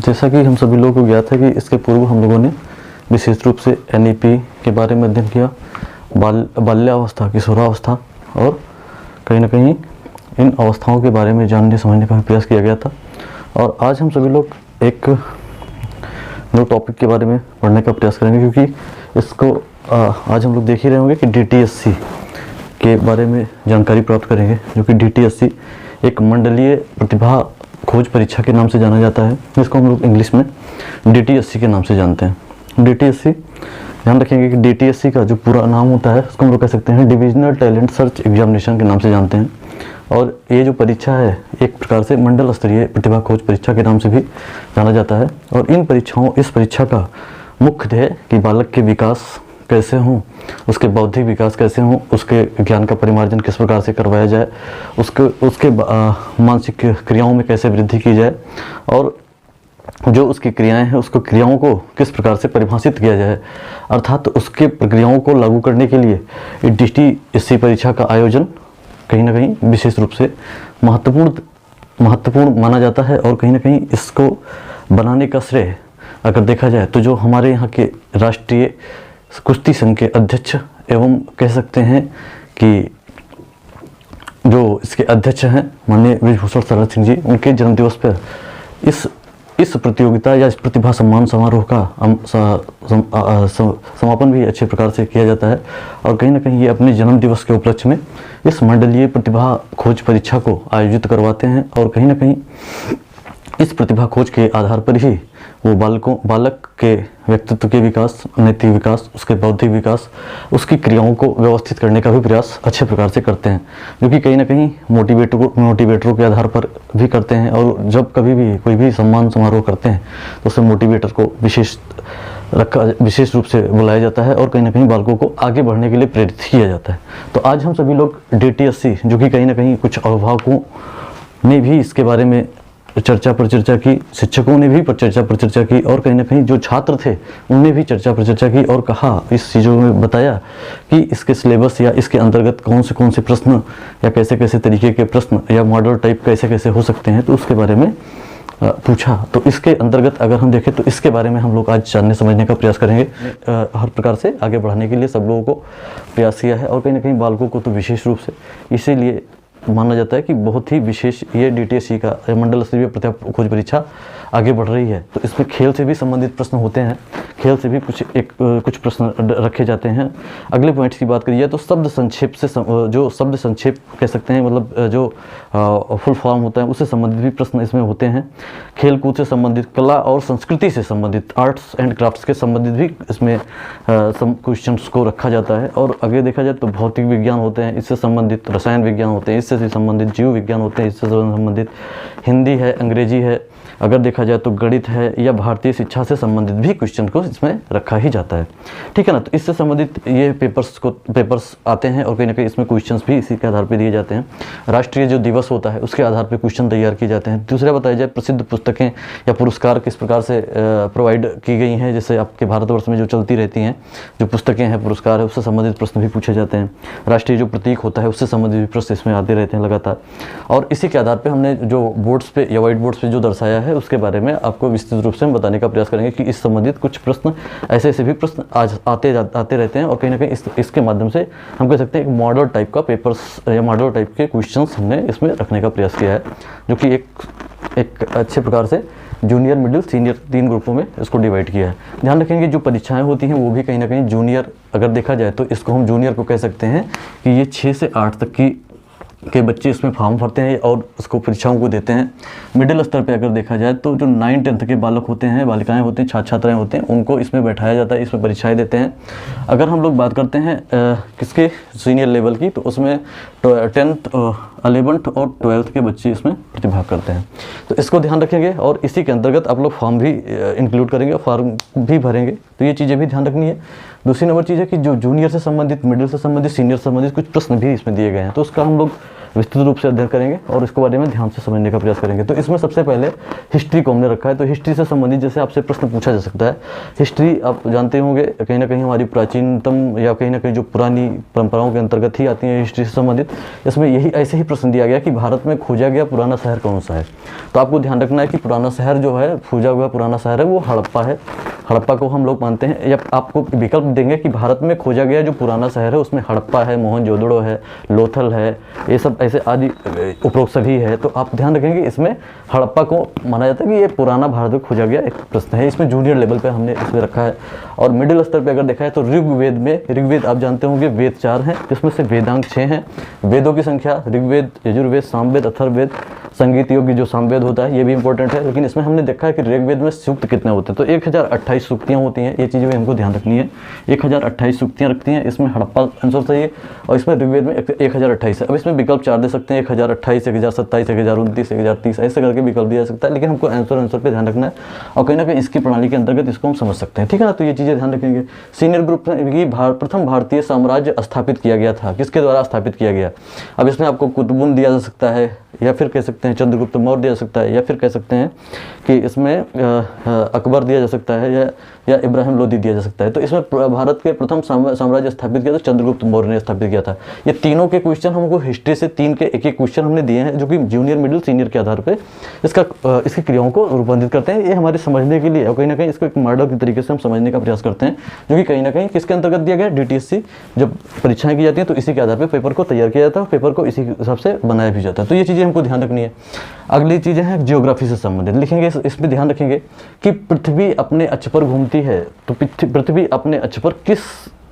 जैसा कि हम सभी लोगों को ज्ञात है कि इसके पूर्व हम लोगों ने विशेष रूप से एनईपी के बारे में अध्ययन किया, बाल्यावस्था, किशोरावस्था और कहीं ना कहीं इन अवस्थाओं के बारे में जानने समझने का प्रयास किया गया था। और आज हम सभी लोग एक नए टॉपिक के बारे में पढ़ने का प्रयास करेंगे, क्योंकि इसको आज हम लोग देख ही रहे होंगे कि डीटीएससी के बारे में जानकारी प्राप्त करेंगे, जो कि डीटीएससी एक मंडलीय प्रतिभा खोज परीक्षा के नाम से जाना जाता है, जिसको हम लोग इंग्लिश में डीटीएससी के नाम से जानते हैं। डीटीएससी, ध्यान रखेंगे कि डीटीएससी का जो पूरा नाम होता है उसको हम लोग कह सकते हैं डिविजनल टैलेंट सर्च एग्जामिनेशन के नाम से जानते हैं। और ये जो परीक्षा है एक प्रकार से मंडल स्तरीय प्रतिभा खोज परीक्षा के नाम से भी जाना जाता है। और इस परीक्षा का मुख्य ध्येय कि बालक के विकास कैसे हों, उसके बौद्धिक विकास कैसे हों, उसके ज्ञान का परिमार्जन किस प्रकार से करवाया जाए, उसके मानसिक क्रियाओं में कैसे वृद्धि की जाए, और जो उसकी क्रियाएं हैं उसको क्रियाओं को किस प्रकार से परिभाषित किया जाए, अर्थात उसके प्रक्रियाओं को लागू करने के लिए डीटीएससी परीक्षा का आयोजन कहीं ना कहीं विशेष रूप से महत्वपूर्ण माना जाता है। और कहीं ना कहीं इसको बनाने का श्रेय अगर देखा जाए तो जो हमारे यहाँ के राष्ट्रीय कुश्ती संघ के अध्यक्ष एवं कह सकते हैं कि जो इसके अध्यक्ष हैं माननीय ब्रिजभूषण शरण सिंह जी, उनके जन्मदिवस पर इस प्रतियोगिता या इस प्रतिभा सम्मान समारोह का समापन भी अच्छे प्रकार से किया जाता है। और कहीं ना कहीं ये अपने जन्म दिवस के उपलक्ष्य में इस मंडलीय प्रतिभा खोज परीक्षा को आयोजित करवाते हैं। और कहीं ना कहीं इस प्रतिभा खोज के आधार पर ही वो बालक के व्यक्तित्व के विकास, नैतिक विकास, उसके बौद्धिक विकास, उसकी क्रियाओं को व्यवस्थित करने का भी प्रयास अच्छे प्रकार से करते हैं, जो कि कहीं ना कहीं मोटिवेटरों के आधार पर भी करते हैं। और जब कभी भी कोई भी सम्मान समारोह करते हैं तो उसमें मोटिवेटर को विशेष रूप से बुलाया जाता है और कहीं ना कहीं बालकों को आगे बढ़ने के लिए प्रेरित किया जाता है। तो आज हम सभी लोग डीटीएससी, जो कि कहीं ना कहीं कुछ अभिभावकों ने भी इसके बारे में चर्चा पर चर्चा की, शिक्षकों ने भी चर्चा पर चर्चा की, और कहीं ना कहीं जो छात्र थे उनने भी चर्चा पर चर्चा की और कहा, इस चीज़ों में बताया कि इसके सिलेबस या इसके अंतर्गत कौन से प्रश्न या कैसे तरीके के प्रश्न या मॉडल टाइप कैसे हो सकते हैं, तो उसके बारे में पूछा। तो इसके अंतर्गत अगर हम देखें तो इसके बारे में हम लोग आज जानने समझने का प्रयास करेंगे। हर प्रकार से आगे बढ़ाने के लिए सब लोगों को प्रयास किया है, और कहीं ना कहीं बालकों को तो विशेष रूप से इसीलिए माना जाता है कि बहुत ही विशेष ये डीटीएससी का मंडल स्तरीय प्रतिभा खोज परीक्षा आगे बढ़ रही है। तो इसमें खेल से भी संबंधित प्रश्न होते हैं, खेल से भी कुछ प्रश्न रखे जाते हैं। अगले पॉइंट की बात करिए तो शब्द संक्षेप कह सकते हैं, मतलब जो फुल फॉर्म होता है उससे संबंधित भी प्रश्न इसमें होते हैं। खेल कूद से संबंधित, कला और संस्कृति से संबंधित, आर्ट्स एंड क्राफ्ट्स के संबंधित भी इसमें क्वेश्चंस को रखा जाता है। और आगे देखा जाए तो भौतिक विज्ञान होते हैं, इससे संबंधित रसायन विज्ञान होते हैं, इससे संबंधित जीव विज्ञान होते हैं, इससे संबंधित हिंदी है, अंग्रेजी है, अगर देखा जाए तो गणित है, या भारतीय शिक्षा से संबंधित भी क्वेश्चन को इसमें रखा ही जाता है। ठीक है ना। तो इससे संबंधित ये पेपर्स आते हैं और कहीं ना कहीं इसमें क्वेश्चंस भी इसी के आधार पर दिए जाते हैं। राष्ट्रीय जो दिवस होता है उसके आधार पर क्वेश्चन तैयार किए जाते हैं। दूसरा बताया जाए प्रसिद्ध पुस्तकें या पुरस्कार किस प्रकार से प्रोवाइड की गई हैं, जैसे आपके भारतवर्ष में जो चलती रहती हैं जो पुस्तकें हैं, पुरस्कार है, उससे संबंधित प्रश्न भी पूछे जाते हैं। राष्ट्रीय जो प्रतीक होता है उससे संबंधित भी प्रश्न इसमें आते रहते हैं लगातार। और इसी के आधार पर हमने जो बोर्ड्स पे या व्हाइट बोर्ड्स पे जो दर्शाया है उसके बारे में आपको विस्तृत रूप से हम बताने का प्रयास करेंगे कि इस संबंधित कुछ प्रश्न ऐसे भी प्रश्न आज आते रहते हैं। और कहीं ना कहीं इसके माध्यम से हम कह सकते हैं एक मॉडल टाइप का पेपर्स या मॉडल टाइप के क्वेश्चंस हमने इसमें रखने का प्रयास किया है, जो कि एक अच्छे प्रकार से जूनियर, मिडिल, सीनियर 3 ग्रुपों में इसको डिवाइड किया है। ध्यान रखेंगे जो परीक्षाएं होती हैं वो भी कहीं ना कहीं जूनियर, अगर देखा जाए तो इसको हम जूनियर को कह सकते हैं कि ये 6 से 8 तक के बच्चे इसमें फॉर्म भरते हैं और उसको परीक्षाओं को देते हैं। मिडिल स्तर पे अगर देखा जाए तो जो 9-10 के बालक होते हैं, बालिकाएं होते हैं, छात्राएं होते हैं, उनको इसमें बैठाया जाता है, इसमें परीक्षाएं देते हैं। अगर हम लोग बात करते हैं किसके सीनियर लेवल की, तो उसमें 10th, 11th और 12th के बच्चे इसमें प्रतिभाग करते हैं। तो इसको ध्यान रखेंगे और इसी के अंतर्गत आप लोग फॉर्म भी इंक्लूड करेंगे, फॉर्म भी भरेंगे, तो ये चीज़ें भी ध्यान रखनी है। दूसरी नंबर चीज़ है कि जो जूनियर से संबंधित, मिडिल से संबंधित, सीनियर से संबंधित कुछ प्रश्न भी इसमें दिए गए हैं, तो उसका हम लोग विस्तृत रूप से अध्ययन करेंगे और इसके बारे में ध्यान से समझने का प्रयास करेंगे। तो इसमें सबसे पहले हिस्ट्री को हमने रखा है। तो हिस्ट्री से संबंधित जैसे आपसे प्रश्न पूछा जा सकता है, हिस्ट्री आप जानते होंगे कहीं ना कहीं हमारी प्राचीनतम या कहीं ना कहीं जो पुरानी परंपराओं के अंतर्गत ही आती है हिस्ट्री से संबंधित। इसमें यही ऐसे ही प्रश्न दिया गया कि भारत में खोजा गया पुराना शहर कौन सा है। तो आपको ध्यान रखना है कि पुराना शहर जो है, खोजा हुआ पुराना शहर है, वो हड़प्पा है। हड़प्पा को हम लोग मानते हैं, या आपको विकल्प देंगे कि भारत में खोजा गया जो पुराना शहर है उसमें हड़प्पा है, मोहनजोदड़ो है, लोथल है, ये सब ऐसे आदि उपरोक्त सभी है। तो आप ध्यान रखेंगे इसमें हड़प्पा को माना जाता है कि ये पुराना भारत में खोजा गया एक प्रश्न है। इसमें जूनियर लेवल पे हमने इसमें रखा है। और मिडिल स्तर पे अगर देखा है तो ऋग्वेद में, ऋग्वेद आप जानते होंगे वेद 4 हैं, जिसमें से वेदांग 6 हैं। वेदों की संख्या ऋग्वेद, यजुर्वेद, सामवेद, अथर्ववेद, संगीत योग्य जो सामवेद होता है ये भी इंपॉर्टेंट है। लेकिन इसमें हमने देखा है कि ऋग्वेद में सूक्त कितने होते हैं, तो 1028 सूक्तियाँ होती हैं। ये चीज़ें भी हमको ध्यान रखनी है। 1028 सूक्तियाँ रखती हैं, इसमें हड़प्पा आंसर सही है और इसमें ऋग्वेद में 1028 है। अब इसमें विकल्प 4 दे सकते हैं, 1028, 1027, 1029, 1030 ऐसे करके विकल्प दिया जा सकता है। लेकिन हमको आंसर पे ध्यान रखना है और कहीं ना कहीं इसकी प्रणाली के अंतर्गत इसको हम समझ सकते हैं, ठीक है ना। तो ये चीज़ें ध्यान रखेंगे। सीनियर ग्रुप की प्रथम भारतीय साम्राज्य स्थापित किया गया था, किसके द्वारा स्थापित किया गया। अब इसमें आपको कुतुबुन दिया जा सकता है, या फिर कह सकते हैं चंद्रगुप्त मौर्य दिया जा सकता है, या फिर कह सकते हैं कि इसमें अकबर दिया जा सकता है, या इब्राहिम लोदी दिया जा सकता है। तो इसमें भारत के प्रथम साम्राज्य स्थापित किया तो चंद्रगुप्त मौर्य ने स्थापित किया था। ये तीनों के क्वेश्चन हमको हिस्ट्री से 3 के एक क्वेश्चन हमने दिए हैं, जो कि जूनियर, मिडिल, सीनियर के आधार पर इसकी क्रियाओं को रूपांतरित करते हैं। ये हमारे समझने के लिए और कहीं ना कहीं इसको एक मॉडल के तरीके से हम समझने का प्रयास करते हैं, जो कि कहीं ना कहीं किसके अंतर्गत दिया गया, DTSC जब परीक्षाएं की जाती हैं तो इसी के आधार पर पेपर को तैयार किया जाता है, पेपर को इसी हिसाब से बनाया भी जाता है। तो ये चीज़ें हमको ध्यान रखनी है। अगली चीज़ें हैं ज्योग्राफी से संबंधित, लिखेंगे इसमें ध्यान रखेंगे कि पृथ्वी अपने अक्ष पर घूमती है, तो पृथ्वी अपने अक्ष पर किस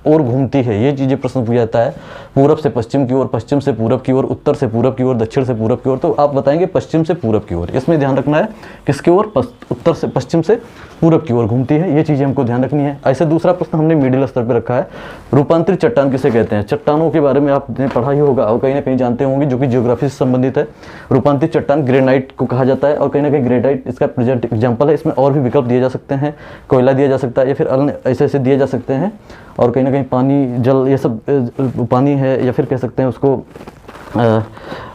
ओर घूमती है, ये चीज़ें प्रश्न पूछा जाता है। पूरब से पश्चिम की ओर, पश्चिम से पूरब की ओर, उत्तर से पूरब की ओर, दक्षिण से पूरब की ओर। तो आप बताएंगे पश्चिम से पूरब की ओर। इसमें ध्यान रखना है किसकी ओर, उत्तर से पश्चिम से पूरब की ओर घूमती है, ये चीज़ें हमको ध्यान रखनी है। ऐसे दूसरा प्रश्न हमने मिडिल स्तर पर रखा है, रूपांतरित चट्टान किसे कहते हैं। चट्टानों के बारे में आपने पढ़ा ही होगा और कहीं ना कहीं जानते होंगे, जो कि ज्योग्राफी से संबंधित है। रूपांतरित चट्टान ग्रेनाइट को कहा जाता है और कहीं ना कहीं ग्रेनाइट इसका प्रेजेंट एग्जाम्पल है। इसमें और भी विकल्प दिए जा सकते हैं, कोयला दिया जा सकता है, या फिर अन्य ऐसे ऐसे दिए जा सकते हैं। और कहीं ना कहीं पानी, जल, ये सब पानी है, या फिर कह सकते हैं उसको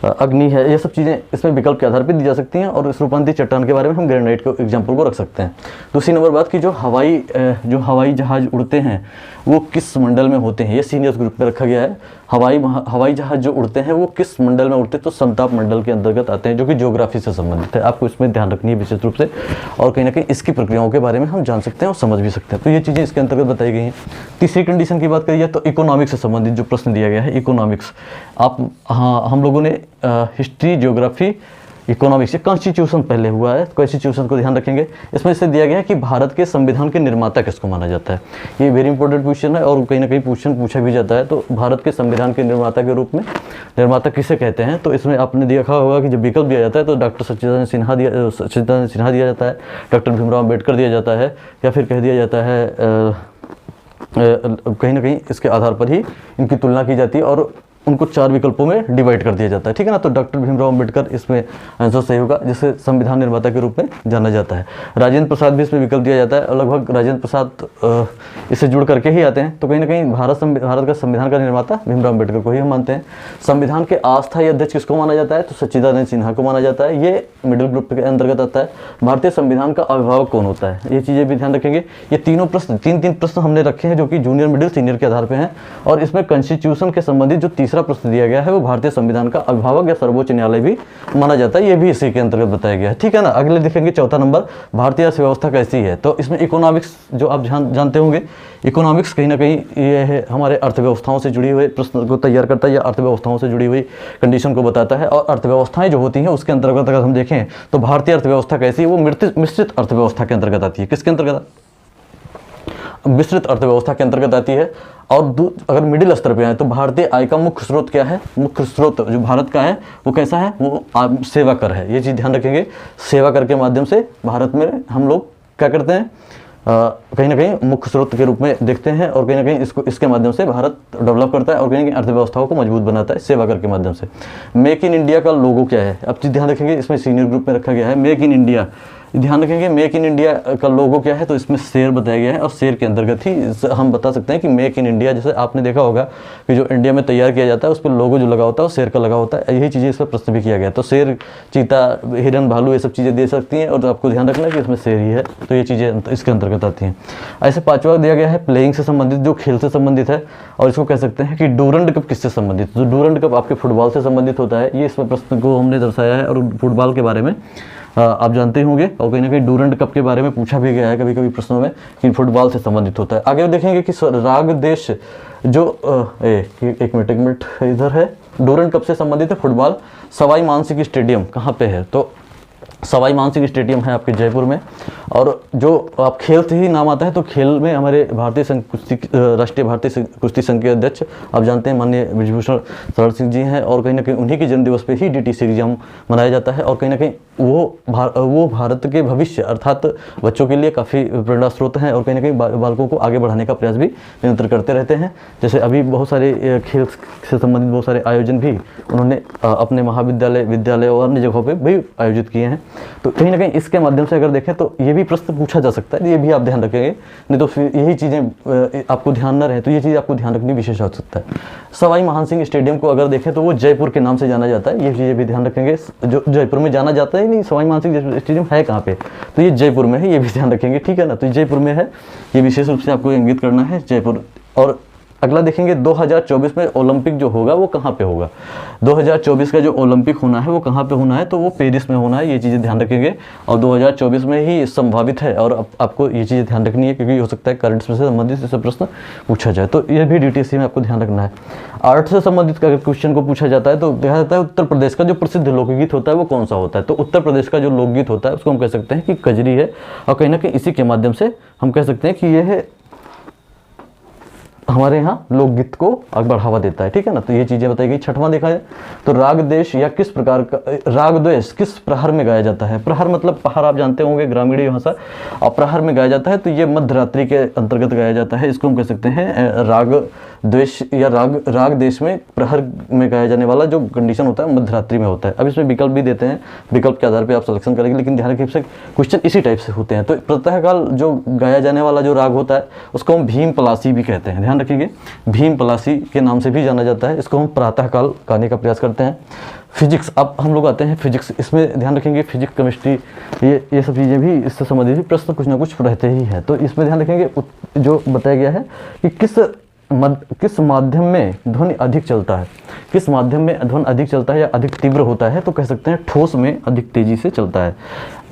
अग्नि है, ये सब चीज़ें इसमें विकल्प के आधार पर दी जा सकती हैं। और इस रूपांतरित चट्टान के बारे में हम ग्रेनाइट को एग्जाम्पल को रख सकते हैं। दूसरी नंबर बात की जो हवाई जहाज उड़ते हैं वो किस मंडल में होते हैं, ये सीनियर ग्रुप में रखा गया है। हवाई जहाज जो उड़ते हैं वो किस मंडल में उड़ते हैं, तो समताप मंडल के अंतर्गत आते हैं, जो कि ज्योग्राफी से संबंधित है। आपको इसमें ध्यान रखनी है विशेष रूप से, और कहीं ना कहीं इसकी प्रक्रियाओं के बारे में हम जान सकते हैं और समझ भी सकते हैं। तो ये चीज़ें इसके अंतर्गत बताई गई हैं। तीसरी कंडीशन की बात करिए तो इकोनॉमिक्स से संबंधित जो प्रश्न दिया गया है, इकोनॉमिक्स। हम लोगों ने हिस्ट्री, ज्योग्राफी, इकोनॉमिक्स, कॉन्स्टिट्यूशन पहले हुआ है, कॉन्स्टिट्यूशन को ध्यान रखेंगे। इसमें से दिया गया है कि भारत के संविधान के निर्माता किसको माना जाता है। ये वेरी इंपॉर्टेंट क्वेश्चन है और कहीं ना कहीं क्वेश्चन पूछा भी जाता है। तो भारत के संविधान के निर्माता के रूप में निर्माता किसे कहते हैं, तो इसमें आपने देखा होगा कि जब विकल्प दिया जाता है तो डॉक्टर सच्चिदानंद सिन्हा दिया जाता है, डॉक्टर भीमराव अम्बेडकर दिया जाता है, या फिर कह दिया जाता है कहीं ना कहीं इसके आधार पर ही इनकी तुलना की जाती है और उनको 4 विकल्पों में डिवाइड कर दिया जाता है, ठीक है ना। तो डॉक्टर भीमराव अम्बेडकर इसमें आंसर सही होगा, जिसे संविधान निर्माता के रूप में जाना जाता है। राजेंद्र प्रसाद भी इसमें विकल्प दिया जाता है और लगभग राजेंद्र प्रसाद इससे जुड़ करके ही आते हैं। तो कहीं ना कहीं भारत का संविधान का निर्माता भीमराव अम्बेडकर को ही हम मानते हैं। संविधान के अस्थायी अध्यक्ष किसको माना जाता है, तो सच्चिदानंद सिन्हा को माना जाता है। ये मिडिल ग्रुप के अंतर्गत आता है। भारतीय संविधान का अभिभावक कौन होता है, ये चीज़ें भी ध्यान रखेंगे। ये तीनों प्रश्न, तीन प्रश्न हमने रखे हैं, जो कि जूनियर, मिडिल, सीनियर के आधार पर हैं। और इसमें कॉन्स्टिट्यूशन के संबंधित जो तीसरा प्रश्न दिया गया है वो भारतीय संविधान का अभिभावक या सर्वोच्च न्यायालय भी माना जाता है। ये भी इसी के अंतर्गत बताया गया है, ठीक है ना। अगले देखेंगे चौथा नंबर, भारतीय अर्थव्यवस्था कैसी है। तो इसमें इकोनॉमिक्स जो आप जानते होंगे, इकोनॉमिक्स कहीं ना कहीं ये है हमारे अर्थव्यवस्थाओं से जुड़ी हुई प्रश्न को तैयार करता है या अर्थव्यवस्थाओं से जुड़ी हुई कंडीशन को बताता है। और अर्थव्यवस्थाएं जो होती हैं उसके अंतर्गत अगर हम देखें तो भारतीय अर्थव्यवस्था कैसी है, वो मिश्रित अर्थव्यवस्था के अंतर्गत आती है। किसके अंतर्गत, मिश्रित अर्थव्यवस्था के अंतर्गत आती है। और अगर मिडिल स्तर पे है तो भारतीय आय का मुख्य स्रोत क्या है, मुख्य स्रोत जो भारत का है वो कैसा है, वो सेवा कर है। ये चीज़ ध्यान रखेंगे। सेवा कर के माध्यम से भारत में हम लोग क्या करते हैं, कहीं ना कहीं मुख्य स्रोत के रूप में देखते हैं और कहीं ना कहीं इसके माध्यम से भारत डेवलप करता है और कहीं ना कहीं अर्थव्यवस्थाओं को मजबूत बनाता है सेवा कर के माध्यम से। मेक इन इंडिया का लोगो क्या है, अब चीज़ ध्यान रखेंगे। इसमें सीनियर ग्रुप में रखा गया है मेक इन इंडिया। ध्यान रखेंगे मेक इन इंडिया का लोगो क्या है, तो इसमें शेर बताया गया है और शेर के अंतर्गत ही हम बता सकते हैं कि मेक इन इंडिया, जैसे आपने देखा होगा कि जो इंडिया में तैयार किया जाता है उस पर लोगो जो लगा होता है वो शेर का लगा होता है। यही चीज़ें इस पर प्रश्न भी किया गया है। तो शेर, चीता, हिरन, भालू ये सब चीज़ें दे सकती हैं और आपको ध्यान रखना है कि इसमें शेर ही है, तो ये चीज़ें इसके अंतर्गत आती हैं। ऐसे पाँचवा दिया गया है प्लेइंग से संबंधित, जो खेल से संबंधित है, और इसको कह सकते हैं कि डूरंड कप किससे संबंधित। जो डूरंड कप आपके फुटबॉल से संबंधित होता है, ये इसमें प्रश्न को हमने दर्शाया है। और फुटबॉल के बारे में आप जानते होंगे और कहीं ना कहीं डूरंड कप के बारे में पूछा भी गया है कभी कभी प्रश्नों में कि फुटबॉल से संबंधित होता है। आगे देखेंगे कि राग देश जो एक मिनट इधर है, डूरंड कप से संबंधित है फुटबॉल। सवाई मानसिंह स्टेडियम कहाँ पे है, तो सवाई मानसिंह स्टेडियम है आपके जयपुर में। और जो आप खेल से ही नाम आता है, तो खेल में हमारे भारतीय राष्ट्रीय भारतीय कुश्ती संघ के अध्यक्ष आप जानते हैं माननीय ब्रिजभूषण शरण सिंह जी हैं, और कहीं ना कहीं उन्हीं के जन्मदिवस पे ही DTC एग्जाम मनाया जाता है। और कहीं ना कहीं वो भारत के भविष्य अर्थात बच्चों के लिए काफ़ी प्रेरणा स्रोत हैं और कहीं ना कहीं बालकों को आगे बढ़ाने का प्रयास भी निरंतर करते रहते हैं। जैसे अभी बहुत सारे खेल से संबंधित बहुत सारे आयोजन भी उन्होंने अपने महाविद्यालय, विद्यालय और अन्य जगहों पर भी आयोजित किए हैं। तो कहीं ना कहीं इसके माध्यम से अगर देखें तो ये भी प्रश्न पूछा जा सकता है, ये भी आप ध्यान रखेंगे, नहीं तो फिर यही चीज़ें आपको ध्यान न रहे तो ये चीज़ आपको ध्यान रखनी विशेष आवश्यकता है। सवाई मानसिंह स्टेडियम को अगर देखें तो वो जयपुर के नाम से जाना जाता है, ये चीज़ें भी ध्यान रखेंगे। जो जयपुर में जाना जाता है, नहीं सवाई मानसिंह स्टेडियम है कहाँ पे, तो ये जयपुर में है, ये भी ध्यान रखेंगे, ठीक है ना। तो जयपुर में है, ये विशेष रूप से आपको इंगित करना है जयपुर। और अगला देखेंगे 2024 में ओलंपिक जो होगा वो कहाँ पे होगा। 2024 का जो ओलंपिक होना है वो कहाँ पे होना है, तो वो पेरिस में होना है, ये चीज़ें ध्यान रखेंगे। और 2024 में ही संभावित है और आपको ये चीज़ें ध्यान रखनी है, क्योंकि हो सकता है करंट से संबंधित इससे प्रश्न पूछा जाए, तो ये भी DTC में आपको ध्यान रखना है। आर्ट से संबंधित अगर क्वेश्चन को पूछा जाता है तो देखा जाता है उत्तर प्रदेश का जो प्रसिद्ध लोकगीत होता है वो कौन सा होता है, तो उत्तर प्रदेश का जो लोकगीत होता है उसको हम कह सकते हैं कि कजरी है। और कहीं ना कहीं इसी के माध्यम से हम कह सकते हैं कि ये है हमारे यहाँ लोकगीत को बढ़ावा देता है, ठीक है ना। तो ये चीज़ें बताई गई। छठवां देखा जाए तो राग देश या किस प्रकार का राग द्वेष किस प्रहर में गाया जाता है। प्रहर मतलब पहाड़ आप जानते होंगे ग्रामीण भाषा, और प्रहर में गाया जाता है तो ये मध्यरात्रि के अंतर्गत गाया जाता है। इसको हम कह सकते हैं राग द्वेष या राग देश में प्रहर में गाया जाने वाला जो कंडीशन होता है मध्यरात्रि में होता है। अब इसमें विकल्प भी देते हैं, विकल्प के आधार पर आप सिलेक्शन करेंगे, लेकिन ध्यान रखिए क्वेश्चन इसी टाइप से होते हैं। तो प्रातःकाल जो गाया जाने वाला जो राग होता है उसको हम भीम पलासी भी कहते हैं, ध्यान रखिएगा, भीम पलासी के नाम से भी जाना जाता है। इसको हम प्रातःकाल गाने का प्रयास करते हैं। फिजिक्स, अब हम लोग आते हैं फिजिक्स, इसमें ध्यान रखेंगे फिजिक्स, केमिस्ट्री, ये सब चीज़ें भी इससे संबंधित भी प्रश्न कुछ ना कुछ रहते ही है। तो इसमें ध्यान रखेंगे जो बताया गया है कि किस माध्यम में ध्वनि अधिक चलता है, किस माध्यम में ध्वनि अधिक चलता है या अधिक तीव्र होता है, तो कह सकते हैं ठोस में अधिक तेजी से चलता है।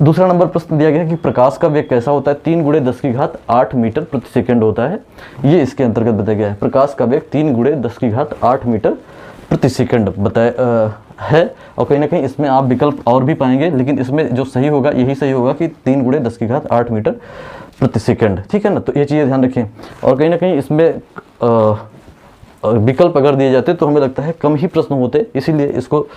दूसरा नंबर प्रश्न दिया गया है कि प्रकाश का वेग कैसा होता है, 3 × 10⁸ मीटर प्रति सेकंड होता है, ये इसके अंतर्गत बताया गया है। प्रकाश का वेग 3 × 10⁸ मीटर प्रति सेकंड बताया है। और कहीं ना कहीं इसमें आप विकल्प और भी पाएंगे, लेकिन इसमें जो सही होगा यही सही होगा कि 3 × 10⁸ मीटर प्रति सेकंड, ठीक है ना। तो ये चीज़ें ध्यान रखें। और कहीं ना कहीं इसमें विकल्प अगर दिए जाते तो हमें लगता है कम ही प्रश्न होते, इसीलिए इसको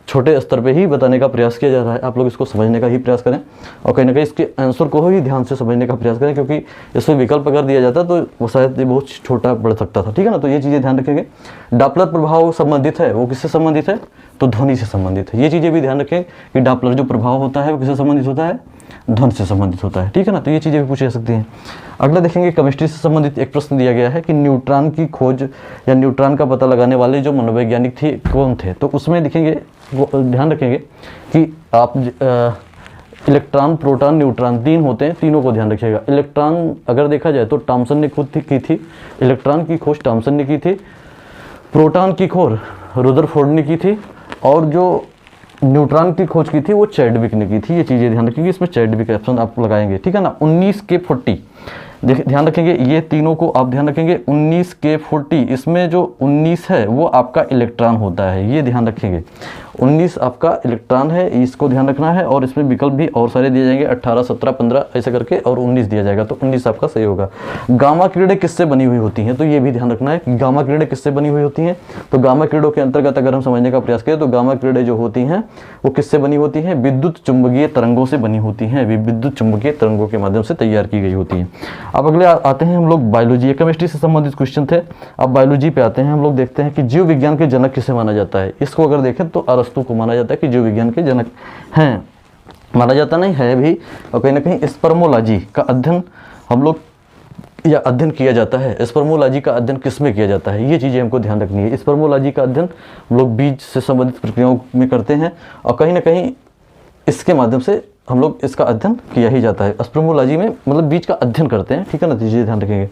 छोटे स्तर पे ही बताने का प्रयास किया जा रहा है। आप लोग इसको समझने का ही प्रयास करें और कहीं ना कहीं इसके आंसर को ही ध्यान से समझने का प्रयास करें, क्योंकि इसमें विकल्प अगर दिया जाता तो वो शायद ये बहुत छोटा पड़ सकता था, ठीक है ना। तो ये चीज़ें ध्यान रखेंगे। डॉपलर प्रभाव संबंधित है, वो किससे संबंधित है, तो ध्वनि से संबंधित है। ये चीज़ें भी ध्यान रखें कि डॉपलर जो प्रभाव होता है वो किससे संबंधित होता है, ध्वनि से संबंधित होता है, ठीक है ना। तो ये चीज़ें भी पूछी जा सकती हैं। अगला देखेंगे केमिस्ट्री से संबंधित एक प्रश्न दिया गया है कि न्यूट्रॉन की खोज या न्यूट्रॉन का पता लगाने वाले जो मनोवैज्ञानिक थे कौन थे, तो उसमें देखेंगे वो ध्यान रखेंगे कि आप इलेक्ट्रॉन, प्रोटॉन, न्यूट्रॉन 3 होते हैं, तीनों को ध्यान रखिएगा। इलेक्ट्रॉन अगर देखा जाए तो थॉमसन ने खुद की थी, इलेक्ट्रॉन की खोज थॉमसन ने की थी। प्रोटॉन की खोज रुदरफोर्ड ने की थी, और जो न्यूट्रॉन की खोज की थी वो चैडविक ने की थी। ये चीज़ें ध्यान रखेंगे, इसमें चैडविक ऑप्शन आप लगाएंगे, ठीक है ना। 19K40 ध्यान रखेंगे, ये तीनों को आप ध्यान रखेंगे। 19K40 इसमें जो 19 है वो आपका इलेक्ट्रॉन होता है, ये ध्यान रखेंगे। 19 आपका इलेक्ट्रॉन है, इसको ध्यान रखना है। और इसमें विकल्प भी और सारे दिए जाएंगे, 18, 17, 15 ऐसे करके, और 19 दिया जाएगा, तो 19 आपका सही होगा। गामा किरणें किससे बनी हुई होती हैं, तो ये भी ध्यान रखना है कि गामा किरणें किससे बनी हुई होती हैं। तो गामा किरणों के अंतर्गत अगर हम समझने का प्रयास करें तो गामा किरणें जो होती हैं वो किससे बनी होती हैं, विद्युत चुंबकीय तरंगों से बनी होती हैं, विद्युत चुंबकीय तरंगों के माध्यम से तैयार की गई होती हैं। अब अगले आते हैं हम लोग बायोलॉजी, केमिस्ट्री से संबंधित क्वेश्चन थे। अब बायोलॉजी पे आते हैं, हम लोग देखते हैं कि जीव विज्ञान के जनक किसे माना जाता है। इसको अगर देखें तो अरस्तु को माना जाता है कि जीव विज्ञान के जनक हैं। माना जाता नहीं है भी, और कहीं ना कहीं स्पर्मोलॉजी का अध्ययन हम लोग या अध्ययन किया जाता है। स्पर्मोलॉजी का अध्ययन किस में किया जाता है, ये चीज़ें हमको ध्यान रखनी है। स्पर्मोलॉजी का अध्ययन हम लोग बीज से संबंधित प्रक्रियाओं में करते हैं, और कहीं ना कहीं इसके माध्यम से हम लोग इसका अध्ययन किया ही जाता है। स्पर्मोलॉजी में मतलब बीज का अध्ययन करते हैं, ठीक है ना, चीज़ें ध्यान रखेंगे।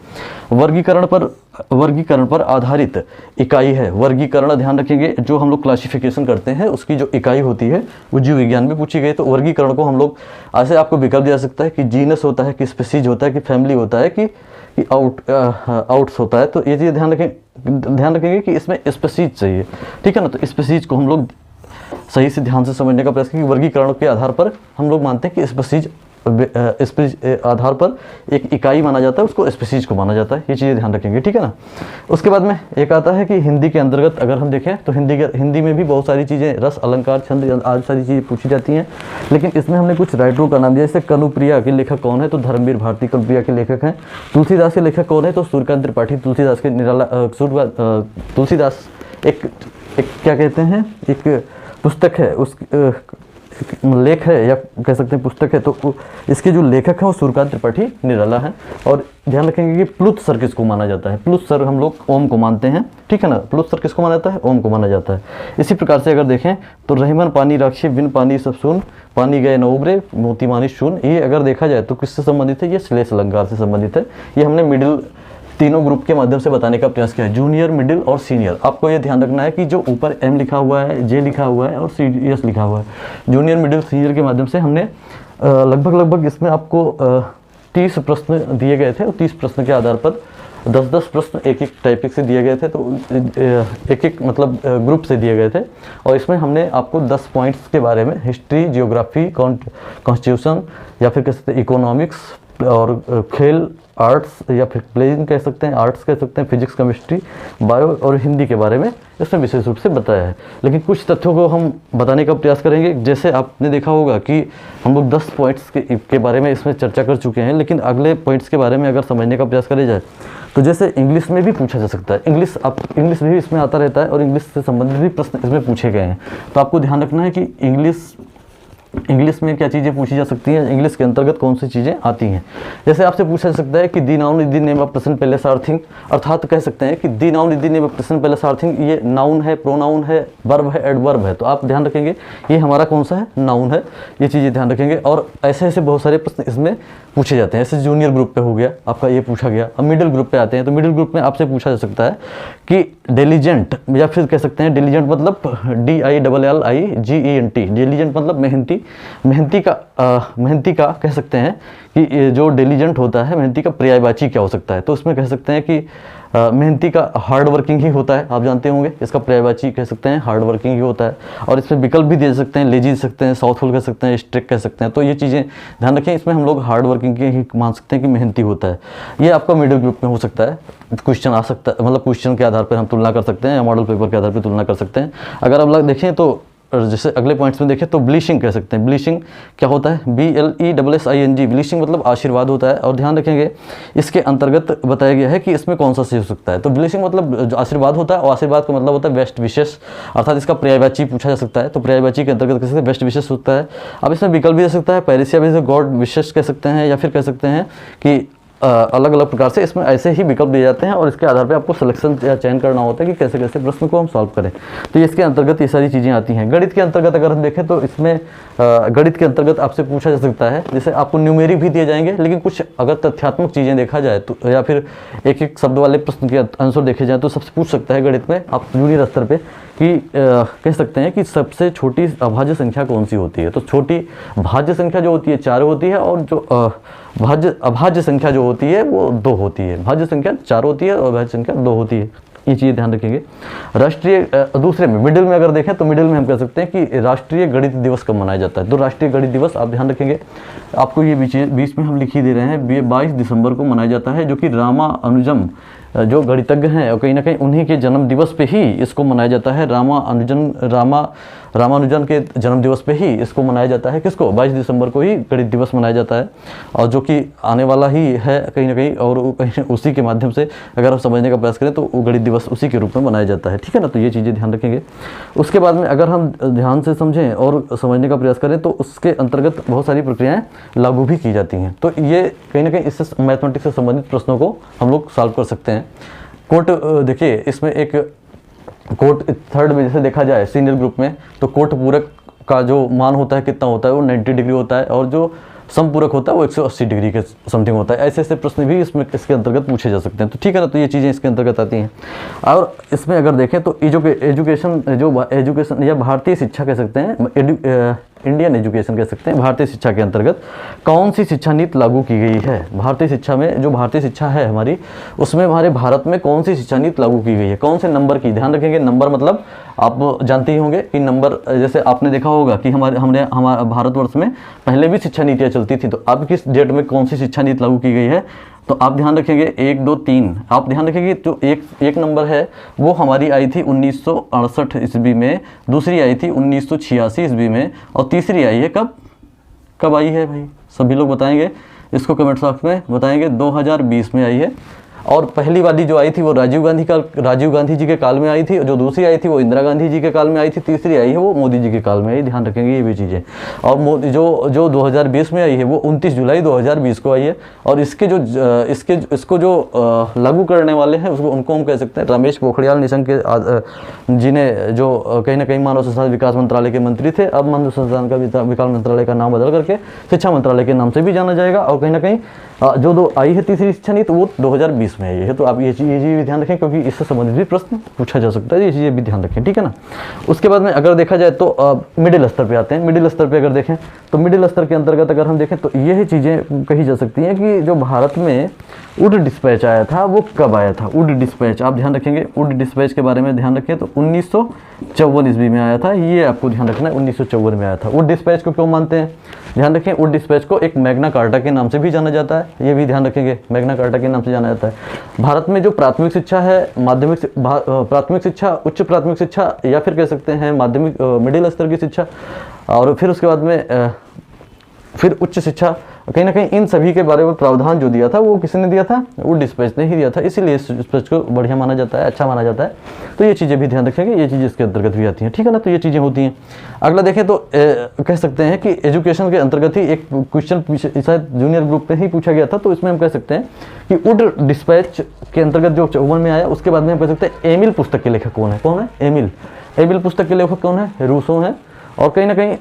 वर्गीकरण पर आधारित इकाई है। वर्गीकरण ध्यान रखेंगे, जो हम लोग क्लासिफिकेशन करते हैं उसकी जो इकाई होती है वो जीव विज्ञान में पूछी गई। तो वर्गीकरण को हम लोग ऐसे आपको विकल्प दिया सकता है कि जीनस होता है, कि स्पीसीज होता है, कि फैमिली होता है, कि आउट्स होता है। तो ये चीज़ ध्यान रखेंगे कि इसमें स्पीसीज चाहिए, ठीक है ना। तो स्पीसीज को हम लोग सही से ध्यान से समझने का प्रयास करें कि वर्गीकरण के आधार पर हम लोग मानते हैं कि स्पीसीज आधार पर एक इकाई माना जाता है, उसको स्पीसीज को माना जाता है। ये चीज़ें ध्यान रखेंगे, ठीक है ना। उसके बाद में एक आता है कि हिंदी के अंतर्गत अगर हम देखें तो हिंदी में भी बहुत सारी चीज़ें, रस, अलंकार, छंद आदि सारी चीज़ें पूछी जाती हैं। लेकिन इसमें हमने कुछ राइटरों का नाम दिया, जैसे कनुप्रिया के लेखक कौन है, तो धर्मवीर भारती कनुप्रिया के लेखक हैं। तुलसीदास के लेखक कौन है, तो सूर्यकांत त्रिपाठी। तुलसीदास के निराला तुलसीदास एक क्या कहते हैं, एक पुस्तक है, उस लेख है या कह सकते हैं पुस्तक है, तो इसके जो लेखक हैं वो सूर्यकांत त्रिपाठी निराला हैं। और ध्यान रखेंगे कि प्लुत सर किसको माना जाता है, प्लुत सर हम लोग ओम को मानते हैं, ठीक है ना। प्लुत सर किसको माना जाता है, ओम को माना जाता है। इसी प्रकार से अगर देखें तो रहमन पानी राक्षी बिन पानी सब सुन, पानी गए न उबरे मोती मानी शून, ये अगर देखा जाए तो किससे संबंधित है, ये श्लेष अलंकार से संबंधित है। ये हमने मिडिल तीनों ग्रुप के माध्यम से बताने का प्रयास किया है, जूनियर, मिडिल और सीनियर। आपको ये ध्यान रखना है कि जो ऊपर एम लिखा हुआ है, जे लिखा हुआ है और सी एस लिखा हुआ है, जूनियर, मिडिल, सीनियर के माध्यम से हमने लगभग इसमें आपको 30 प्रश्न दिए गए थे, और 30 प्रश्न के आधार पर 10-10 प्रश्न एक टाइपिक से दिए गए थे, तो एक मतलब ग्रुप से दिए गए थे। और इसमें हमने आपको 10 पॉइंट्स के बारे में, हिस्ट्री, जियोग्राफी, कॉन्स्टिट्यूशन, या फिर कह सकते हैं इकोनॉमिक्स, और खेल, आर्ट्स या फिर प्लेइंग कह सकते हैं, आर्ट्स कह सकते हैं, फिजिक्स, केमिस्ट्री, बायो और हिंदी के बारे में इसमें विशेष रूप से बताया है। लेकिन कुछ तथ्यों को हम बताने का प्रयास करेंगे। जैसे आपने देखा होगा कि हम लोग 10 पॉइंट्स के बारे में इसमें चर्चा कर चुके हैं, लेकिन अगले पॉइंट्स के बारे में अगर समझने का प्रयास करें जाए तो जैसे इंग्लिश में भी पूछा जा सकता है, इंग्लिश भी इसमें आता रहता है, और इंग्लिश से संबंधित भी प्रश्न इसमें पूछे गए हैं। तो आपको ध्यान रखना है कि इंग्लिश में क्या चीज़ें पूछी जा सकती हैं, इंग्लिश के अंतर्गत कौन सी चीज़ें आती हैं। जैसे आपसे पूछा जा सकता है कि the noun is the name of person place or thing, अर्थात कह सकते हैं कि the noun is the name of person place or thing, ये नाउन है, प्रोनाउन है, वर्ब है, एडवर्ब है। तो आप ध्यान रखेंगे ये हमारा कौन सा है, नाउन है। ये चीज़ें ध्यान रखेंगे। और ऐसे बहुत सारे प्रश्न इसमें पूछे जाते हैं। जैसे जूनियर ग्रुप पे हो गया आपका, ये पूछा गया। अब मिडिल ग्रुप पे आते हैं, तो मिडिल ग्रुप में आपसे पूछा जा सकता है कि डिलीजेंट, या फिर कह सकते हैं डिलीजेंट मतलब DILLIGENT, डिलीजेंट मतलब मेहनती का कह सकते हैं कि जो डिलीजेंट होता है, मेहनती का पर्यायवाची क्या हो सकता है। तो उसमें कह सकते हैं कि मेहनती का हार्ड वर्किंग ही होता है, आप जानते होंगे। इसका पर्यायवाची कह सकते हैं हार्ड वर्किंग ही होता है। और इसमें विकल्प भी दे सकते हैं, लेजी दे सकते हैं, साउथफुल कह सकते हैं, स्ट्रिक्ट कह सकते हैं। तो ये चीज़ें ध्यान रखें, इसमें हम लोग हार्ड वर्किंग के ही मान सकते हैं कि मेहनती होता है। ये आपका मिडिल ग्रुप में हो सकता है, क्वेश्चन आ सकता है, मतलब क्वेश्चन के आधार पर हम तुलना कर सकते हैं, या मॉडल पेपर के आधार पर तुलना कर सकते हैं। अगर आप देखें तो जैसे अगले पॉइंट्स में देखें तो ब्लीचिंग कह सकते हैं। ब्लीचिंग क्या होता है, BLESSING, ब्लीचिंग मतलब आशीर्वाद होता है। और ध्यान रखेंगे इसके अंतर्गत बताया गया है कि इसमें कौन सा सही हो सकता है। तो ब्लीचिंग मतलब जो आशीर्वाद होता है, और आशीर्वाद का मतलब होता है बेस्ट विशेष, अर्थात इसका पर्यायवाची पूछा जा सकता है। तो पर्यायवाची के अंतर्गत कह सकते हैं बेस्ट विशेष होता है। अब इसमें विकल्प भी दे सकता है, पैरिसिया भी गॉड विशेष कह सकते हैं, या फिर कह सकते हैं कि अलग अलग प्रकार से इसमें ऐसे ही विकल्प दिए जाते हैं, और इसके आधार पे आपको सिलेक्शन या चयन करना होता है कि कैसे कैसे प्रश्न को हम सॉल्व करें। तो इसके अंतर्गत ये सारी चीज़ें आती हैं। गणित के अंतर्गत अगर हम देखें तो इसमें गणित के अंतर्गत आपसे पूछा जा सकता है, जैसे आपको न्यूमेरिक भी दिए जाएंगे, लेकिन कुछ अगर तथ्यात्मक चीज़ें देखा जाए तो, या फिर एक शब्द वाले प्रश्न के आंसर देखे जाए तो सबसे पूछ सकता है गणित में आप जूनियर स्तर पर कि कह सकते हैं कि सबसे छोटी अभाज्य संख्या कौन सी होती है। तो छोटी भाज्य संख्या जो होती है 4 होती है, और जो अभाज्य संख्या जो होती है वो 2 होती है। भाज्य संख्या 4 होती है और अभाज्य संख्या 2 होती है। ये चीज़ ध्यान रखेंगे। राष्ट्रीय दूसरे में मिडिल में अगर देखें तो मिडिल में हम कह सकते हैं कि राष्ट्रीय गणित दिवस कब मनाया जाता है। तो राष्ट्रीय गणित दिवस आप ध्यान रखेंगे, आपको ये बीच में हम लिख ही दे रहे हैं, 22 दिसंबर को मनाया जाता है, जो कि रामानुजम जो गणितज्ञ हैं और कहीं ना कहीं उन्हीं के जन्म दिवस पे ही इसको मनाया जाता है। रामानुजन के जन्म दिवस पे ही इसको मनाया जाता है। किसको? 22 दिसंबर को ही गणित दिवस मनाया जाता है, और जो कि आने वाला ही है कहीं ना कहीं, और कहीं उसी के माध्यम से अगर हम समझने का प्रयास करें तो वो गणित दिवस उसी के रूप में मनाया जाता है। ठीक है ना, तो ये चीज़ें ध्यान रखेंगे। उसके बाद में अगर हम ध्यान से समझें और समझने का प्रयास करें तो उसके अंतर्गत बहुत सारी प्रक्रियाएँ लागू भी की जाती हैं। तो ये कहीं ना कहीं इससे मैथमेटिक्स से संबंधित प्रश्नों को हम लोग सॉल्व कर सकते हैं। कोट देखिए, इसमें एक कोट थर्ड में जैसे देखा जाए सीनियर ग्रुप में, तो कोट पूरक का जो मान होता है कितना होता है, वो 90 डिग्री होता है, और जो समपूरक होता है वो 180 डिग्री के समथिंग होता है। ऐसे ऐसे प्रश्न भी इसके अंतर्गत पूछे जा सकते हैं। तो ठीक है ना, तो ये चीज़ें इसके अंतर्गत आती हैं। और इसमें अगर देखें तो एजुकेशन या भारतीय शिक्षा कह सकते हैं, इंडियन एजुकेशन कह सकते हैं, भारतीय शिक्षा के अंतर्गत कौन सी शिक्षा नीति लागू की गई है। भारतीय शिक्षा में, जो भारतीय शिक्षा है हमारी, उसमें हमारे भारत में कौन सी शिक्षा नीति लागू की गई है, कौन से नंबर की। ध्यान रखेंगे, नंबर मतलब आप जानते ही होंगे कि नंबर, जैसे आपने देखा होगा कि हमारे भारतवर्ष में पहले भी शिक्षा नीतियाँ चलती थी, तो अब किस डेट में कौन सी शिक्षा नीति लागू की गई है, तो आप ध्यान रखेंगे 1, 2, 3। आप ध्यान रखेंगे जो एक नंबर है वो हमारी आई थी 1968 ईस्वी में, दूसरी आई थी 1986 ईस्वी में, और तीसरी आई है कब आई है भाई, सभी लोग बताएंगे इसको कमेंट बॉक्स में बताएंगे। 2020 में आई है। और पहली वाली जो आई थी वो राजीव गांधी जी के काल में आई थी, जो दूसरी आई थी वो इंदिरा गांधी जी के काल में आई थी, तीसरी आई है वो मोदी जी के काल में आई। ध्यान रखेंगे ये भी चीज़ें। और जो 2020 में आई है वो 29 जुलाई 2020 को आई है। और इसको जो लागू करने वाले हैं उनको हम कह सकते हैं रमेश पोखरियाल निशंक के, जिन्हें जो कहीं ना कहीं मानव संसाधन विकास मंत्रालय के मंत्री थे। अब मानव संसाधन का विकास मंत्रालय का नाम बदल करके शिक्षा मंत्रालय के नाम से भी जाना जाएगा। और कहीं ना कहीं जो आई है तीसरी शिक्षा नीति वो 2020 में आई है। तो आप ये चीज़ भी ध्यान रखें, क्योंकि इससे संबंधित भी प्रश्न पूछा जा सकता है, ये चीज़ें भी ध्यान रखें। ठीक है ना। उसके बाद में अगर देखा जाए तो मिडिल स्तर पे आते हैं। मिडिल स्तर पे अगर देखें तो मिडिल स्तर के अंतर्गत अगर हम देखें तो यही चीज़ें कही जा सकती हैं कि जो भारत में वुड डिस्पैच आया था वो कब आया था। वुड डिस्पैच आप ध्यान रखेंगे, वुड डिस्पैच के बारे में ध्यान रखें तो 1954 ईस्वी में आया था। ये आपको ध्यान रखना है, 1954 में आया था। वुड डिस्पैच को क्यों मानते हैं, ध्यान रखें, वुड डिस्पैच को एक मैग्ना कार्टा के नाम से भी जाना जाता है। ये भी ध्यान रखेंगे, मैग्ना कार्टा के नाम से जाना जाता है। भारत में जो प्राथमिक शिक्षा है, प्राथमिक शिक्षा, उच्च प्राथमिक शिक्षा, या फिर कह सकते हैं माध्यमिक मिडिल स्तर की शिक्षा, और फिर उसके बाद में फिर उच्च शिक्षा, कहीं ना कहीं इन सभी के बारे में प्रावधान जो दिया था वो किसने दिया था, वो डिस्पैच ने ही दिया था। इसीलिए इस डिस्पैच को बढ़िया माना जाता है, अच्छा माना जाता है। तो ये चीज़ें भी ध्यान रखेंगे, ये चीज़ें इसके अंतर्गत भी आती हैं। ठीक है ना, तो ये चीज़ें होती हैं। अगला देखें तो कह सकते हैं कि एजुकेशन के अंतर्गत ही एक क्वेश्चन शायद जूनियर ग्रुप में ही पूछा गया था, तो इसमें हम कह सकते हैं कि वुड डिस्पैच के अंतर्गत जो 54 में आया, उसके बाद में हम कह सकते हैं एमिल पुस्तक के लेखक कौन है, एमिल पुस्तक के लेखक कौन है, रूसो हैं। और कहीं ना कहीं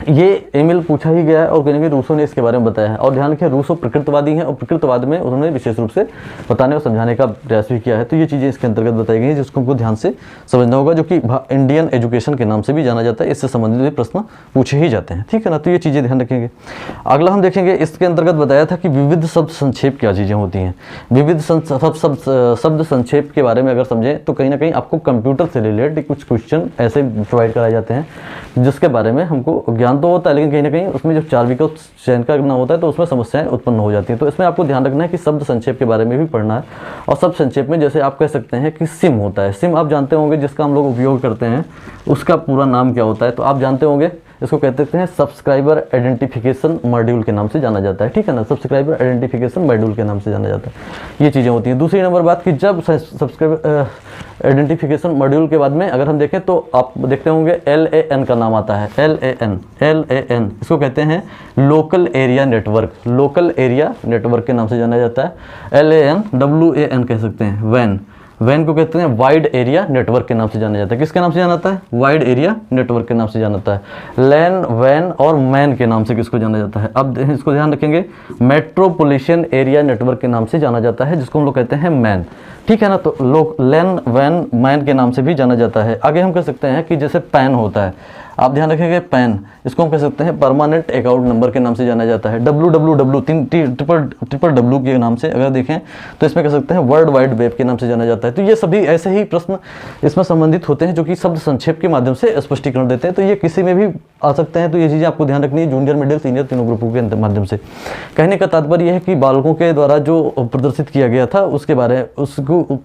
ये एमिल पूछा ही गया है, और कहीं ना कहीं रूसो ने इसके बारे में बताया है। और ध्यान रखें, रूसो प्रकृतवादी हैं, और प्रकृतवाद में उन्होंने विशेष रूप से बताने और समझाने का प्रयास भी किया है। तो ये चीज़ें इसके अंतर्गत बताई गई हैं, जिसको हमको ध्यान से समझना होगा, जो कि इंडियन एजुकेशन के नाम से भी जाना जाता है। इससे संबंधित भी प्रश्न पूछे ही जाते हैं। ठीक है ना, तो ये चीज़ें ध्यान रखेंगे। अगला हम देखेंगे, इसके अंतर्गत बताया था कि विविध शब्द संक्षेप क्या चीज़ें होती हैं। विविध शब्द संक्षेप के बारे में अगर समझें तो कहीं ना कहीं आपको कंप्यूटर से रिलेटेड कुछ क्वेश्चन ऐसे प्रोवाइड कराए जाते हैं, जिसके बारे में हमको ज्ञान तो होता है, लेकिन कहीं ना कहीं उसमें जब 4 विकल्प चयन करना होता है तो उसमें समस्याएं उत्पन्न हो जाती हैं। तो इसमें आपको ध्यान रखना है कि शब्द संक्षेप के बारे में भी पढ़ना है। और शब्द संक्षेप में जैसे आप कह सकते हैं कि सिम होता है। सिम आप जानते होंगे, जिसका हम लोग उपयोग करते हैं, उसका पूरा नाम क्या होता है, तो आप जानते होंगे, इसको कहते हैं सब्सक्राइबर आइडेंटिफिकेशन मॉड्यूल के नाम से जाना जाता है। ठीक है ना, सब्सक्राइबर आइडेंटिफिकेशन मॉड्यूल के नाम से जाना जाता है। ये चीज़ें होती हैं। दूसरी नंबर बात कि जब सब्सक्राइबर आइडेंटिफिकेशन मॉड्यूल के बाद में अगर हम देखें तो आप देखते होंगे LAN का नाम आता है। LAN इसको कहते हैं local area network. Local area network के नाम से जाना जाता है। LAN WAN कह सकते हैं। वैन को कहते हैं वाइड एरिया नेटवर्क के नाम से जाना जाता है। किसके नाम से जाना जाता है, वाइड एरिया नेटवर्क के नाम से जाना जाता है। लैन, वैन और मैन के नाम से किसको जाना जाता है, अब इसको ध्यान रखेंगे, मेट्रोपोलिटन एरिया नेटवर्क के नाम से जाना जाता है, जिसको हम लोग कहते हैं मैन। ठीक है ना, तो लोग लैन, वैन, मैन के नाम से भी जाना जाता है। आगे हम कह सकते हैं कि जैसे पैन होता है, आप ध्यान रखेंगे, पैन, इसको हम कह सकते हैं परमानेंट अकाउंट नंबर के नाम से जाना जाता है। WWW, ट्रिपल W के नाम से अगर देखें तो इसमें कह सकते हैं वर्ल्ड वाइड वेब के नाम से जाना जाता है। तो ये सभी ऐसे ही प्रश्न इसमें संबंधित होते हैं, जो कि शब्द संक्षेप के माध्यम से स्पष्टीकरण देते हैं। तो ये किसी में भी आ सकते हैं। तो ये चीज़ें आपको ध्यान रखनी है, जूनियर, मिडिल, सीनियर तीनों ग्रुपों के माध्यम से। कहने का तात्पर्य यह है कि बालकों के द्वारा जो प्रदर्शित किया गया था उसके बारे में,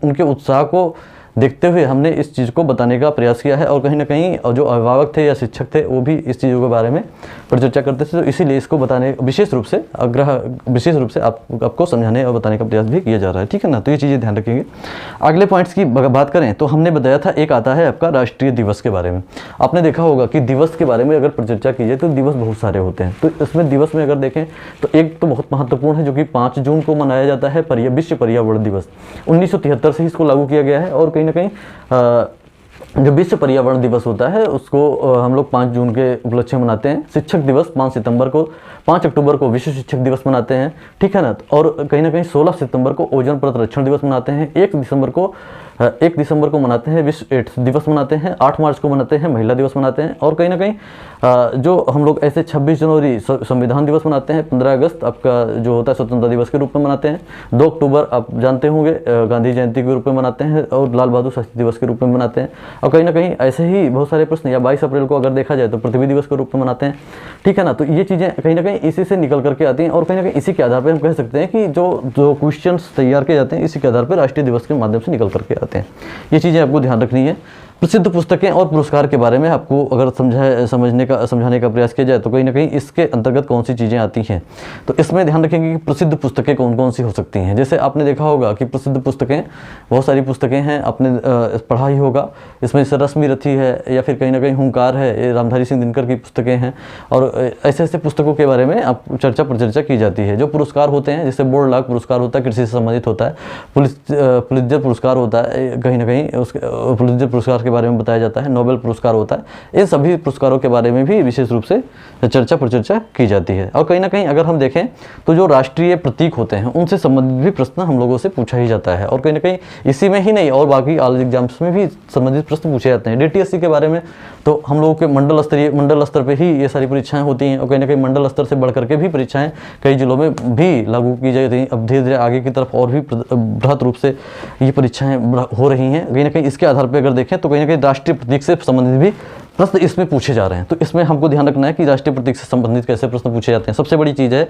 उनके उत्साह को देखते हुए हमने इस चीज़ को बताने का प्रयास किया है। और कहीं ना कहीं जो अभिभावक थे या शिक्षक थे वो भी इस चीज़ों के बारे में परिचर्चा करते थे, तो इसीलिए इसको बताने विशेष रूप से आपको समझाने और बताने का प्रयास भी किया जा रहा है, ठीक है ना। तो ये चीज़ें ध्यान रखेंगे। अगले पॉइंट्स की बात करें तो हमने बताया था, एक आता है आपका राष्ट्रीय दिवस के बारे में। आपने देखा होगा कि दिवस के बारे में अगर परिचर्चा की जाए तो दिवस बहुत सारे होते हैं। तो इसमें दिवस में अगर देखें तो एक तो बहुत महत्वपूर्ण है जो कि 5 जून को मनाया जाता है, विश्व पर्यावरण दिवस। 1973 से इसको लागू किया गया है। और कहीं ना कहीं जो विश्व पर्यावरण दिवस होता है उसको हम लोग 5 जून के उपलक्ष्य में मनाते हैं। शिक्षक दिवस 5 अक्टूबर को विश्व शिक्षक दिवस मनाते हैं, ठीक है ना। और कहीं ना कहीं 16 सितंबर को ओजोन परत रक्षण दिवस मनाते हैं। 1 दिसंबर को मनाते हैं विश्व एड्स दिवस मनाते हैं। 8 मार्च को मनाते हैं महिला दिवस मनाते हैं। और कहीं ना कहीं जो हम लोग ऐसे 26 जनवरी संविधान दिवस मनाते हैं। 15 अगस्त आपका जो होता है स्वतंत्रता दिवस के रूप में मनाते हैं। 2 अक्टूबर आप जानते होंगे गांधी जयंती के रूप में मनाते हैं और लाल बहादुर शास्त्री दिवस के रूप में मनाते हैं। और कहीं ना कहीं ऐसे ही बहुत सारे प्रश्न, या 22 अप्रैल को अगर देखा जाए तो पृथ्वी दिवस के रूप में मनाते हैं, ठीक है ना। तो ये चीज़ें कहीं ना कहीं इसी से निकल करके आती हैं। और कहीं ना कहीं इसी के आधार पर हम कह सकते हैं कि जो क्वेश्चंस तैयार किए जाते हैं इसी के आधार पर राष्ट्रीय दिवस के माध्यम से निकल करके आते हैं। ये चीज़ें आपको ध्यान रखनी है। प्रसिद्ध पुस्तकें और पुरस्कार के बारे में आपको अगर समझाने का प्रयास किया जाए तो कहीं ना कहीं इसके अंतर्गत कौन सी चीज़ें आती हैं, तो इसमें ध्यान रखेंगे कि प्रसिद्ध पुस्तकें कौन कौन सी हो सकती हैं। जैसे आपने देखा होगा कि प्रसिद्ध पुस्तकें बहुत सारी पुस्तकें हैं, आपने पढ़ा ही होगा। इसमें से रश्मि रथी है, या फिर कहीं ना कहीं हुंकार है, ये रामधारी सिंह दिनकर की पुस्तकें हैं। और ऐसे ऐसे पुस्तकों के बारे में आप परिचर्चा की जाती है। जो पुरस्कार होते हैं, जैसे बोर्ड लाग पुरस्कार होता है, कृषि से संबंधित होता है। पुलित्जर पुरस्कार होता है, कहीं ना कहीं उसके पुलित्जर पुरस्कार के बारे में बताया जाता है। नोबेल पुरस्कार होता है। इन सभी पुरस्कारों के बारे में भी विशेष रूप से परिचर्चा की जाती है। और कहीं ना कहीं अगर हम देखें तो जो राष्ट्रीय प्रतीक होते हैं उनसे संबंधित भी प्रश्न हम लोगों से पूछा ही जाता है। और कहीं ना कहीं इसी में ही नहीं और बाकी ऑल एग्जाम्स में भी संबंधित प्रश्न पूछे जाते हैं। DTSC के बारे में तो हम लोगों के मंडल स्तर पर ही ये सारी परीक्षाएं होती हैं। और कहीं ना कहीं मंडल स्तर से बढ़ करके भी परीक्षाएं कई जिलों में भी लागू की जाती हैं। अब धीरे धीरे आगे की तरफ और भी बृहत रूप से ये परीक्षाएं हो रही हैं। कहीं ना कहीं इसके आधार पर अगर देखें तो कहीं ना कहीं राष्ट्रीय प्रतीक से संबंधित भी प्रश्न इसमें पूछे जा रहे हैं। तो इसमें हमको ध्यान रखना है कि राष्ट्रीय प्रतीक से संबंधित कैसे प्रश्न पूछे जाते हैं। सबसे बड़ी चीज़ है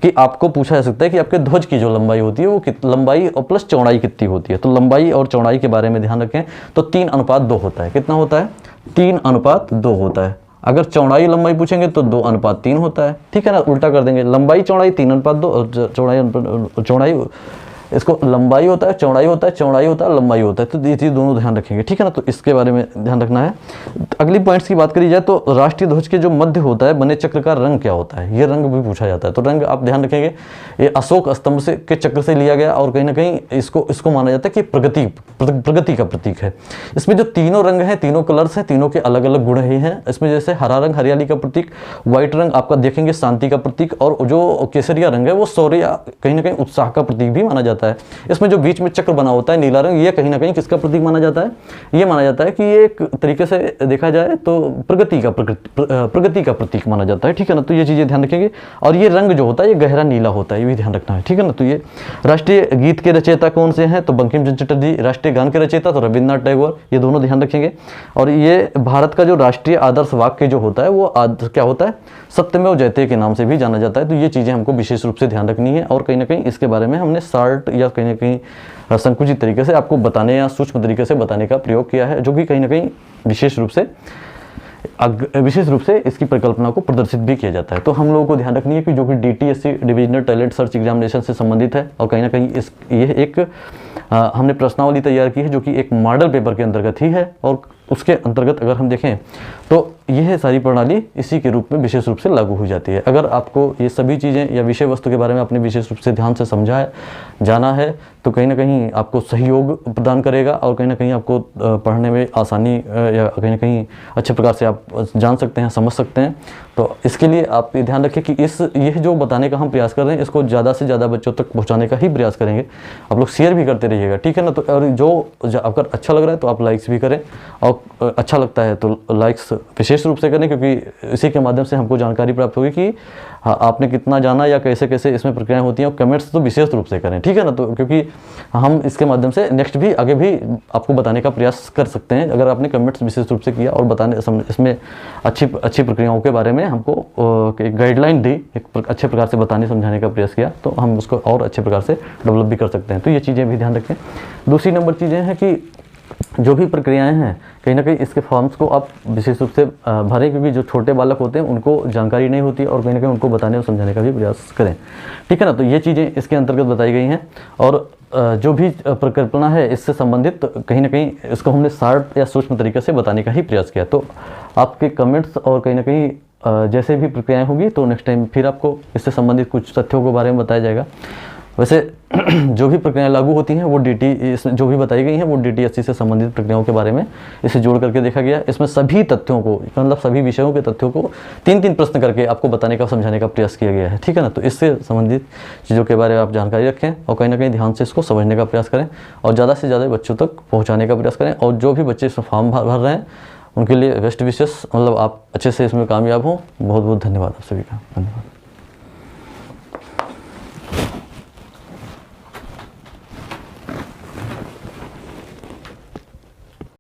कि आपको पूछा जा सकता है कि आपके ध्वज की जो लंबाई होती है वो लंबाई और प्लस चौड़ाई कितनी होती है। तो लंबाई और चौड़ाई के बारे में ध्यान रखें तो 3:2 होता है। कितना होता है? 3:2 होता है। अगर चौड़ाई लंबाई पूछेंगे तो 2:3 होता है, ठीक है ना। उल्टा कर देंगे, लंबाई चौड़ाई 3:2 और चौड़ाई इसको लंबाई होता है, चौड़ाई होता है, चौड़ाई होता है, लंबाई होता है। तो ये चीज़ दोनों ध्यान रखेंगे, ठीक है ना। तो इसके बारे में ध्यान रखना है। अगली पॉइंट्स की बात करी जाए तो राष्ट्रीय ध्वज के जो मध्य होता है बने चक्र का रंग क्या होता है, ये रंग भी पूछा जाता है। तो रंग आप ध्यान रखेंगे, ये अशोक स्तंभ के चक्र से लिया गया और कहीं ना कहीं इसको माना जाता है कि प्रगति का प्रतीक है। इसमें जो तीनों रंग हैं, तीनों कलर्स हैं, तीनों के अलग अलग गुण ही हैं। इसमें जैसे हरा रंग हरियाली का प्रतीक, व्हाइट रंग आपका देखेंगे शांति का प्रतीक, और जो केसरिया रंग है वो शौर्य कहीं ना कहीं उत्साह का प्रतीक भी माना जाता है। इसमें जो बीच में चक्र बना होता है नीला रंग, ये कहीं ना कहीं किसका प्रतीक माना जाता है? ये माना जाता है कि ये एक तरीके से देखा जाए तो प्रगति का प्रतीक माना जाता है, ठीक है ना। तो ये चीज़ें ध्यान रखेंगे। और ये रंग जो होता है ये गहरा नीला होता है, ये भी ध्यान रखना है, ठीक है ना। तो ये राष्ट्रीय गीत के रचयिता कौन से हैं? तो बंकिम चंद्र चटर्जी। राष्ट्रीय गान के रचयिता तो रविन्द्रनाथ टैगोर, ये दोनों ध्यान रखेंगे। और ये भारत का जो राष्ट्रीय आदर्श वाक्य जो होता है वो क्या होता है? सत्यमेव जयते के नाम से भी जाना जाता है। तो ये चीज़ें हमको विशेष रूप से ध्यान रखनी है। और कहीं ना कहीं इसके बारे में हमने शार्ट या कहीं ना कहीं संकुचित तरीके से आपको बताने या सूक्ष्म तरीके से बताने का प्रयोग किया है, जो कि कहीं ना कहीं विशेष रूप से इसकी परिकल्पना को प्रदर्शित भी किया जाता है। तो हम लोगों को ध्यान रखनी है कि जो कि DTSC divisional talent search examination से संबंधित है और कहीं ना कहीं यह एक हमने प्रश्नावली तैयार की है जो कि एक मॉडल पेपर के अंतर्गत ही है। और उसके अंतर्गत अगर हम देखें तो यह सारी प्रणाली इसी के रूप में विशेष रूप से लागू हो जाती है। अगर आपको ये सभी चीज़ें या विषय वस्तु के बारे में अपने विशेष रूप से ध्यान से जाना है तो कहीं ना कहीं आपको सहयोग प्रदान करेगा और कहीं ना कहीं आपको पढ़ने में आसानी या कहीं ना कहीं अच्छे प्रकार से आप जान सकते हैं, समझ सकते हैं। तो इसके लिए आप ये ध्यान रखें कि यह जो बताने का हम प्रयास कर रहे हैं इसको ज़्यादा से ज़्यादा बच्चों तक पहुँचाने का ही प्रयास करेंगे। आप लोग शेयर भी करते रहिएगा, ठीक है ना। तो और जो अगर अच्छा लग रहा है तो आप लाइक्स भी करें, और अच्छा लगता है तो लाइक्स विशेष रूप से करें, क्योंकि इसी के माध्यम से हमको जानकारी प्राप्त होगी कि आपने कितना जाना या कैसे कैसे इसमें प्रक्रियाएं होती हैं। और कमेंट्स तो विशेष रूप से करें, ठीक है ना। तो क्योंकि हम इसके माध्यम से नेक्स्ट भी आगे भी आपको बताने का प्रयास कर सकते हैं अगर आपने कमेंट्स विशेष रूप से किया और इसमें अच्छी प्रक्रियाओं के बारे में हमको एक गाइडलाइन दी, एक अच्छे प्रकार से बताने समझाने का प्रयास किया, तो हम उसको और अच्छे प्रकार से डेवलप भी कर सकते हैं। तो ये चीज़ें भी ध्यान रखें। दूसरी नंबर चीज़ें हैं कि जो भी प्रक्रियाएं हैं कहीं ना कहीं इसके फॉर्म्स को आप विशेष रूप से भरें, क्योंकि जो छोटे बालक होते हैं उनको जानकारी नहीं होती और कहीं ना कहीं उनको बताने और समझाने का भी प्रयास करें। ठीक है ना, तो ये चीज़ें इसके अंतर्गत बताई गई हैं। और जो भी परिकल्पना है इससे संबंधित तो कहीं ना कहीं इसको हमने शार्प या सूक्ष्म तरीके से बताने का ही प्रयास किया। तो आपके कमेंट्स और कहीं ना कहीं जैसे भी प्रक्रियाएं होगी तो नेक्स्ट टाइम फिर आपको इससे संबंधित कुछ तथ्यों के बारे में बताया जाएगा। वैसे जो भी प्रक्रियाएं लागू होती हैं वो जो भी बताई गई हैं वो DTSC से संबंधित प्रक्रियाओं के बारे में इसे जोड़ करके देखा गया। इसमें सभी तथ्यों को, मतलब सभी विषयों के तथ्यों को 3-3 प्रश्न करके आपको बताने का, समझाने का प्रयास किया गया है। ठीक है ना, तो इससे संबंधित चीज़ों के बारे में आप जानकारी रखें और कहीं ना कहीं ध्यान से इसको समझने का प्रयास करें और ज़्यादा से ज़्यादा बच्चों तक पहुँचाने का प्रयास करें। और जो भी बच्चे इसमें फॉर्म भर रहे हैं उनके लिए बेस्ट विशेष, मतलब आप अच्छे से इसमें कामयाब हों। बहुत बहुत धन्यवाद आप सभी का, धन्यवाद।